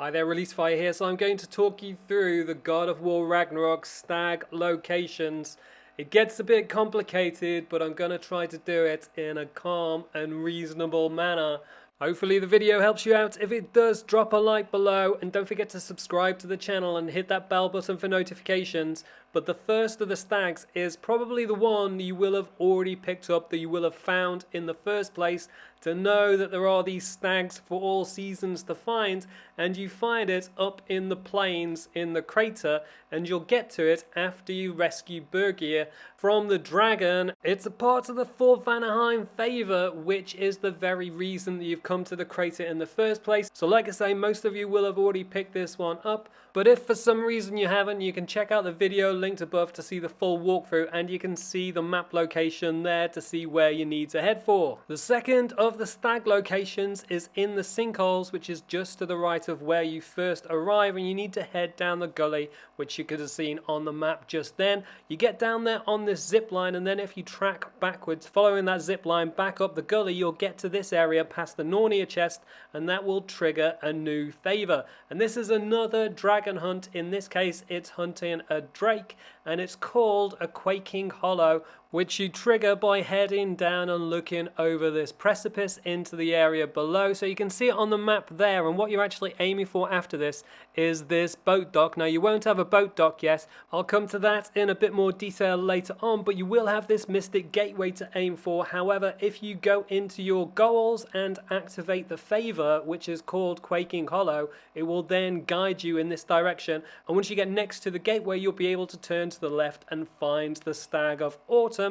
Hi there, Release Fire here. So I'm going to talk you through the God of War Ragnarok Stag locations. It gets a bit complicated, but I'm going to try to do it in a calm and reasonable manner. Hopefully the video helps you out. If it does, drop a like below and don't forget to subscribe to the channel and hit that bell button for notifications. But the first of the stags is probably the one you will have already picked up, that you will have found in the first place, to know that there are these stags for all seasons to find, and you find it up in the plains in the crater, and you'll get to it after you rescue Birgir from the dragon. It's a part of the Thor Vanaheim favor, which is the very reason that you've come to the crater in the first place. So like I say, most of you will have already picked this one up, but if for some reason you haven't, you can check out the video linked above to see the full walkthrough, and you can see the map location there to see where you need to head for. The second of the stag locations is in the sinkholes, which is just to the right of where you first arrive, and you need to head down the gully, which you could have seen on the map just then. You get down there on this zip line, and then if you track backwards following that zip line back up the gully, you'll get to this area past the Nornir chest, and that will trigger a new favor. And this is another dragon hunt. In this case, it's hunting a drake, and it's called a Quaking Hollow, which you trigger by heading down and looking over this precipice into the area below. So you can see it on the map there, and what you're actually aiming for after this is this boat dock. Now, you won't have a boat dock yet. I'll come to that in a bit more detail later on, but you will have this mystic gateway to aim for. However, if you go into your goals and activate the favor, which is called Quaking Hollow, it will then guide you in this direction, and once you get next to the gateway, you'll be able to turn to the left and find the Stag of Autumn.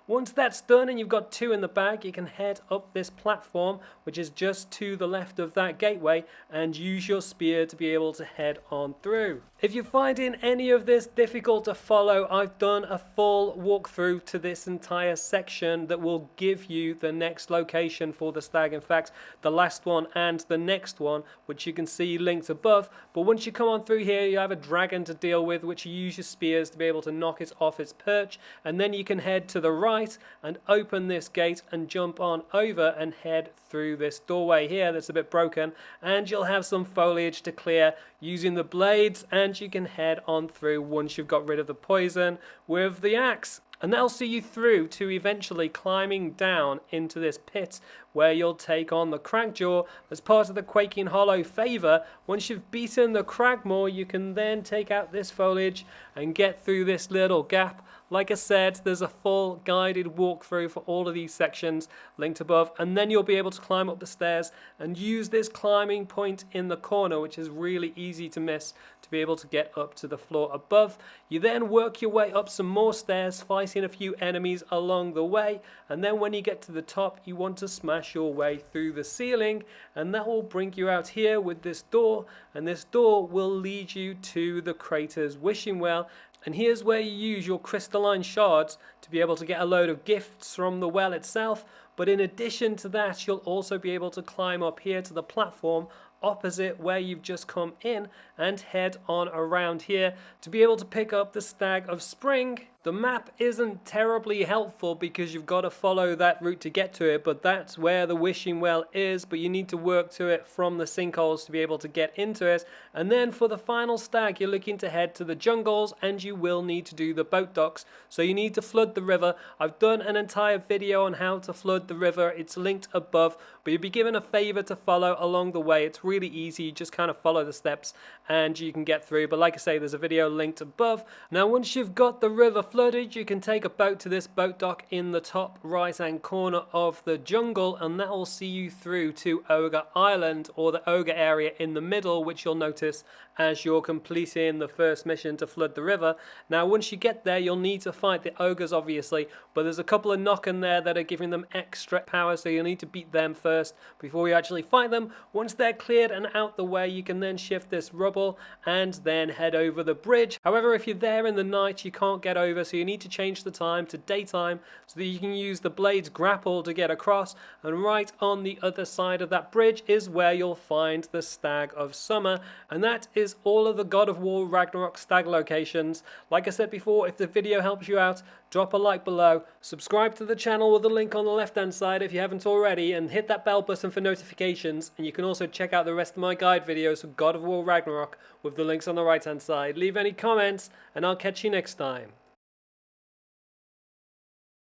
Once that's done and you've got two in the bag, you can head up this platform, which is just to the left of that gateway, and use your spear to be able to head on through. If you're finding any of this difficult to follow, I've done a full walkthrough to this entire section that will give you the next location for the stag. In fact, the last one and the next one, which you can see linked above. But once you come on through here, you have a dragon to deal with, which you use your spears to be able to knock it off its perch, and then you can head to the right and open this gate and jump on over and head through this doorway here that's a bit broken, and you'll have some foliage to clear using the blades, and you can head on through once you've got rid of the poison with the axe. And that'll see you through to eventually climbing down into this pit where you'll take on the Cragjaw as part of the Quaking Hollow favor. Once you've beaten the Cragmaw, you can then take out this foliage and get through this little gap. Like I said, there's a full guided walkthrough for all of these sections linked above, and then you'll be able to climb up the stairs and use this climbing point in the corner, which is really easy to miss, to be able to get up to the floor above. You then work your way up some more stairs, fighting a few enemies along the way, and then when you get to the top, you want to smash your way through the ceiling, and that will bring you out here with this door, and this door will lead you to the crater's wishing well. And here's where you use your crystalline shards to be able to get a load of gifts from the well itself. But in addition to that, you'll also be able to climb up here to the platform opposite where you've just come in and head on around here to be able to pick up the Stag of Spring. The map isn't terribly helpful because you've got to follow that route to get to it, but that's where the wishing well is, but you need to work to it from the sinkholes to be able to get into it. And then for the final stag, you're looking to head to the jungles, and you will need to do the boat docks, so you need to flood the river. I've done an entire video on how to flood the river. It's linked above, but you'll be given a favor to follow along the way. It's really easy. You just kind of follow the steps and you can get through. But like I say, there's a video linked above. Now, once you've got the river flooded, you can take a boat to this boat dock in the top right hand corner of the jungle, and that will see you through to Ogre Island, or the Ogre area in the middle, which you'll notice as you're completing the first mission to flood the river. Now, once you get there, you'll need to fight the ogres, obviously, but there's a couple of Nokken there that are giving them extra power, so you'll need to beat them first before you actually fight them. Once they're cleared and out the way, you can then shift this rubble and then head over the bridge. However, if you're there in the night, you can't get over so you need to change the time to daytime so that you can use the blade's grapple to get across, and right on the other side of that bridge is where you'll find the Stag of Summer. And that is all of the God of War Ragnarok Stag locations. Like I said before, if the video helps you out, drop a like below, subscribe to the channel with the link on the left hand side if you haven't already, and hit that bell button for notifications. And you can also check out the rest of my guide videos for God of War Ragnarok with the links on the right hand side. Leave any comments and I'll catch you next time.